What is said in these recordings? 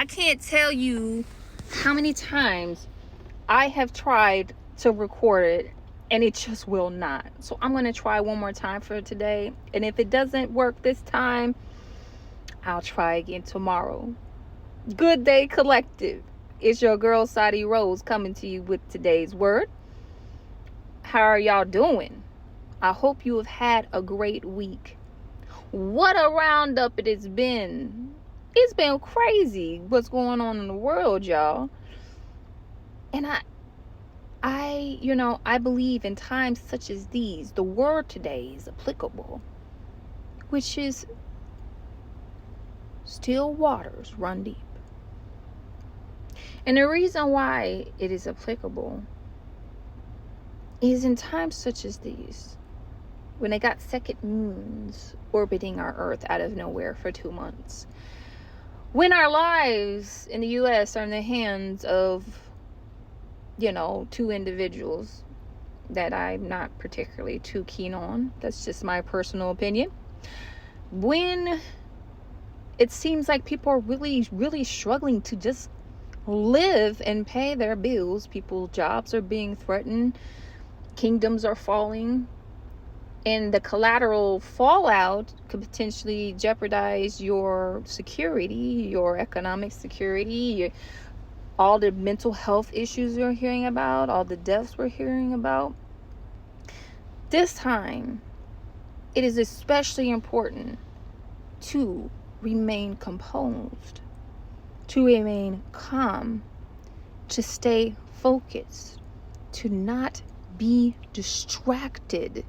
I can't tell you how many times I have tried to record it and it just will not. So I'm going to try one more time for today. And if it doesn't work this time, I'll try again tomorrow. Good day, collective. It's your girl, Sadi Rose, coming to you with today's word. How are y'all doing? I hope you have had a great week. What a roundup it has been. It's been crazy what's going on in the world, y'all. And I believe in times such as these, the word today is applicable, which is still waters run deep. And the reason why it is applicable is in times such as these, when they got second moons orbiting our earth out of nowhere for 2 months. When our lives in the U.S. are in the hands of, two individuals that I'm not particularly too keen on. That's just my personal opinion. When it seems like people are really, really struggling to just live and pay their bills, people's jobs are being threatened, kingdoms are falling, and the collateral fallout could potentially jeopardize your security, your economic security, all the mental health issues we're hearing about, all the deaths we're hearing about. This time, it is especially important to remain composed, to remain calm, to stay focused, to not be distracted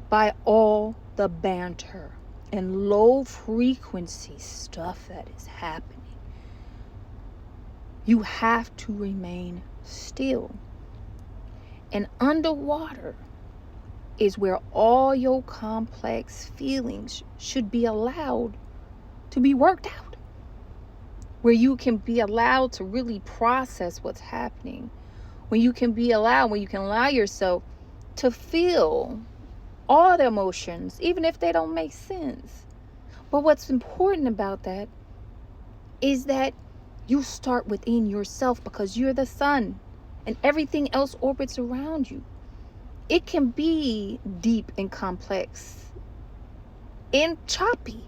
by all the banter and low frequency stuff that is happening. You have to remain still. And underwater is where all your complex feelings should be allowed to be worked out. Where you can be allowed to really process what's happening. When you can allow yourself to feel all the emotions, even if they don't make sense. But what's important about that is that you start within yourself, because you're the sun and everything else orbits around you. It can be deep and complex and choppy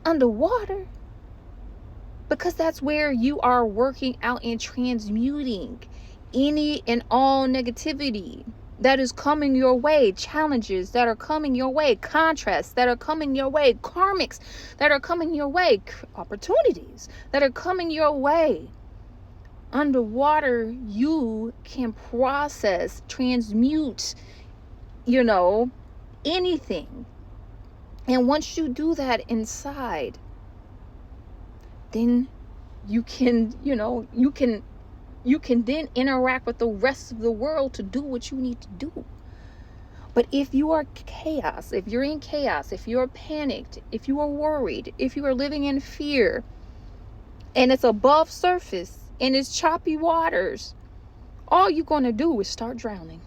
underwater, because that's where you are working out and transmuting any and all negativity that is coming your way, challenges that are coming your way, contrasts that are coming your way, karmics that are coming your way, opportunities that are coming your way. Underwater, you can process, transmute, anything. And once you do that inside, then you can then interact with the rest of the world to do what you need to do. But if you are chaos, if you're in chaos, if you're panicked, if you are worried, if you are living in fear, and it's above surface and it's choppy waters, all you're going to do is start drowning.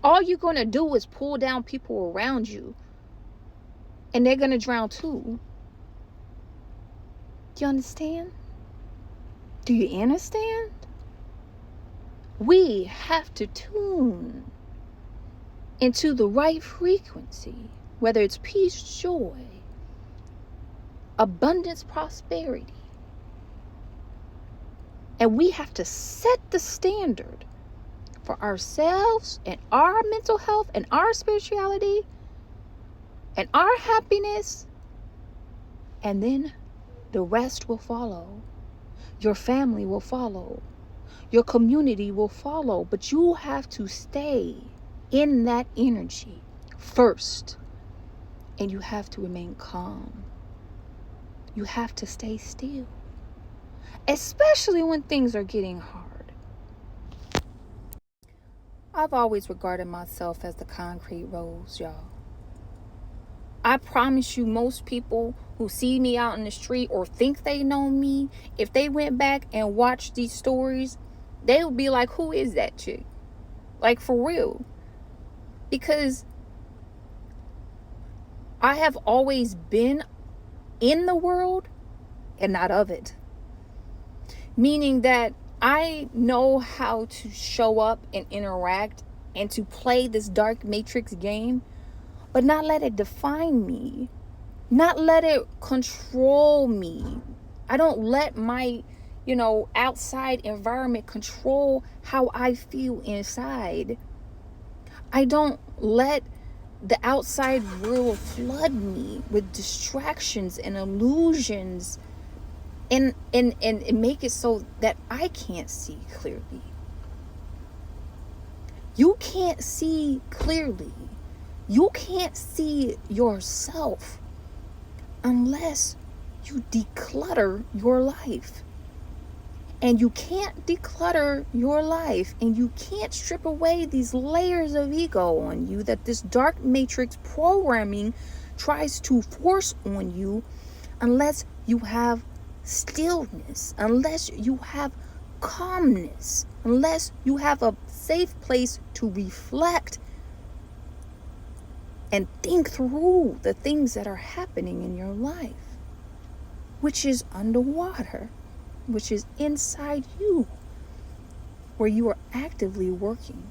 All you're going to do is pull down people around you, and they're going to drown too. Do you understand? Do you understand? We have to tune into the right frequency, whether it's peace, joy, abundance, prosperity. And we have to set the standard for ourselves and our mental health and our spirituality and our happiness. And then the rest will follow. Your family will follow. Your community will follow. But you have to stay in that energy first. And you have to remain calm. You have to stay still. Especially when things are getting hard. I've always regarded myself as the concrete rose, y'all. I promise you, most people who see me out in the street or think they know me, if they went back and watched these stories, they would be like, who is that chick? Like, for real. Because I have always been in the world, and not of it. Meaning that I know how to show up and interact and to play this dark matrix game, but not let it define me, not let it control me. I don't let my, outside environment control how I feel inside. I don't let the outside world flood me with distractions and illusions and make it so that I can't see clearly. You can't see clearly. You can't see yourself unless you declutter your life. And you can't declutter your life, and you can't strip away these layers of ego on you that this dark matrix programming tries to force on you unless you have stillness, unless you have calmness, unless you have a safe place to reflect and think through the things that are happening in your life, which is underwater, which is inside you, where you are actively working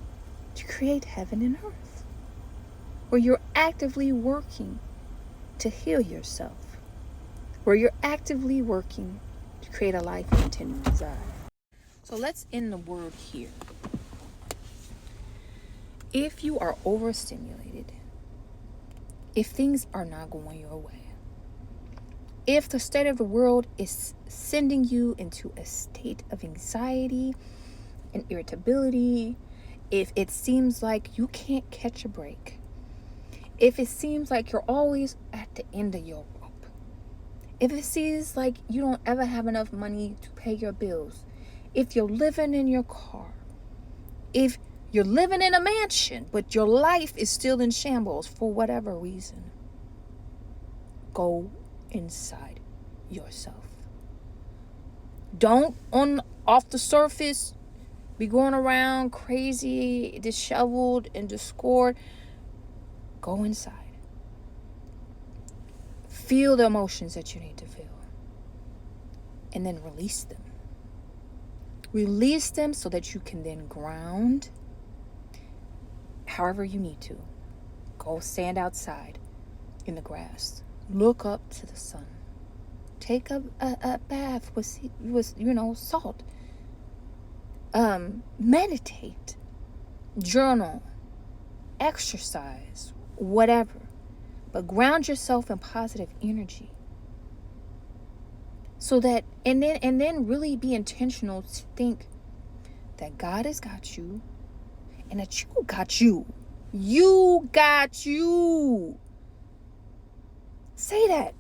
to create heaven and earth, where you're actively working to heal yourself, where you're actively working to create a life you intend to desire. So let's end the word here. If you are overstimulated, if things are not going your way, if the state of the world is sending you into a state of anxiety and irritability, if it seems like you can't catch a break, if it seems like you're always at the end of your rope, if it seems like you don't ever have enough money to pay your bills, if you're living in your car, if you're living in a mansion, but your life is still in shambles for whatever reason, go inside yourself. Don't off the surface be going around crazy, disheveled, and discord. Go inside. Feel the emotions that you need to feel. And then release them. Release them so that you can then ground however you need to. Go stand outside in the grass. Look up to the sun. Take a bath with salt. Meditate. Journal. Exercise. Whatever. But ground yourself in positive energy. So that, and then really be intentional to think that God has got you and that you got you. You got you. Say that.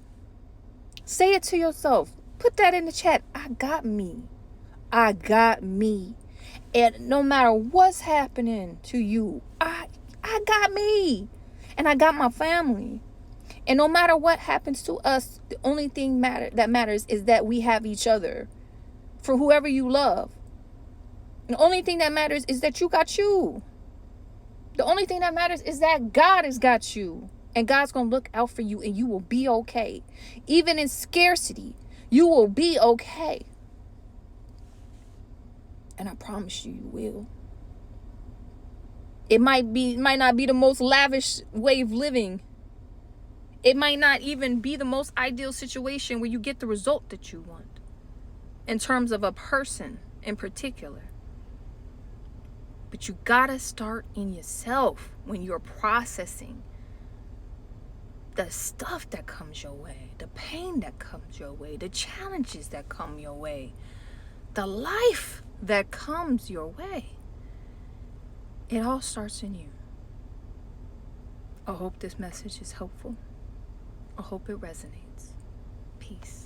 Say it to yourself. Put that in the chat. I got me. I got me. And no matter what's happening to you, I got me. And I got my family. And no matter what happens to us, the only thing that matters is that we have each other for whoever you love. The only thing that matters is that you got you. The only thing that matters is that God has got you. And God's going to look out for you and you will be okay. Even in scarcity, you will be okay. And I promise you, you will. It might not be the most lavish way of living. It might not even be the most ideal situation where you get the result that you want in terms of a person in particular. But you gotta start in yourself when you're processing the stuff that comes your way, the pain that comes your way, the challenges that come your way, the life that comes your way. It all starts in you. I hope this message is helpful. I hope it resonates. Peace.